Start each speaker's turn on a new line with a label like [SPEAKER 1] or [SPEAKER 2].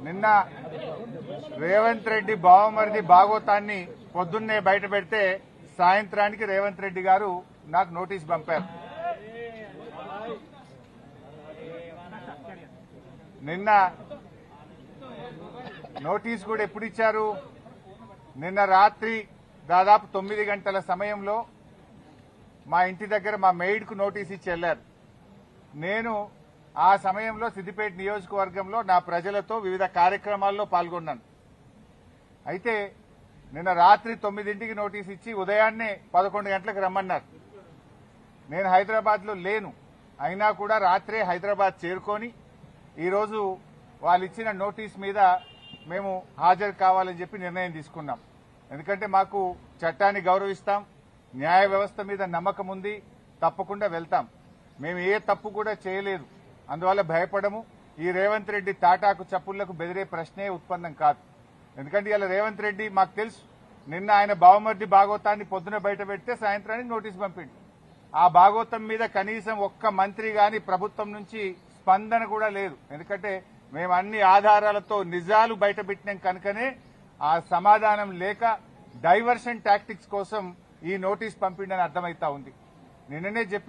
[SPEAKER 1] నిన్న రేవంత్ రెడ్డి బావమరిది భాగోతాన్ని పొద్దున్నే బయట పెడితే సాయంత్రానికి రేవంత్ రెడ్డి గారు నాకు నోటీస్ పంపారు. నిన్న నోటీస్ కూడా ఎప్పుడు ఇచ్చారు? నిన్న రాత్రి దాదాపు 9 గంటల సమయంలో మా ఇంటి దగ్గర మా మెయిడ్కు నోటీస్ ఇచ్చి వెళ్లారు. నేను ఆ సమయంలో సిద్దిపేట నియోజకవర్గంలో నా ప్రజలతో వివిధ కార్యక్రమాల్లో పాల్గొన్నాను. అయితే నిన్న రాత్రి 9ంటికి నోటీస్ ఇచ్చి ఉదయాన్నే 11 గంటలకు రమ్మన్నారు. నేను హైదరాబాద్లో లేను. అయినా కూడా రాత్రే హైదరాబాద్ చేరుకొని ఈరోజు వాళ్ళు ఇచ్చిన నోటీస్ మీద మేము హాజరు కావాలని చెప్పి నిర్ణయం తీసుకున్నాం. ఎందుకంటే మాకు చట్టాన్ని గౌరవిస్తాం, న్యాయ వ్యవస్థ మీద నమ్మకం ఉంది, తప్పకుండా వెళ్తాం. మేము ఏ తప్పు కూడా చేయలేదు, అందువల్ల భయపడము. ఈ రేవంత్ రెడ్డి తాటాకు చప్పుళ్లకు బెదిరే ప్రశ్నే ఉత్పన్నం కాదు. ఎందుకంటే ఇలా రేవంత్ రెడ్డి మాకు తెలుసు, నిన్న ఆయన బావమర్ది భాగవతాన్ని పొద్దున బయట పెడితే సాయంత్రానికి నోటీస్ పంపిండు. ఆ భాగవతం మీద కనీసం ఒక్క మంత్రి గాని ప్రభుత్వం నుంచి స్పందన కూడా లేదు. ఎందుకంటే మేము అన్ని ఆధారాలతో నిజాలు బయటపెట్టినాం కనుకనే ఆ సమాధానం లేక డైవర్షన్ టాక్టిక్స్ కోసం ఈ నోటీస్ పంపిండని అర్థమైతా ఉంది. నిన్ననే చెప్పి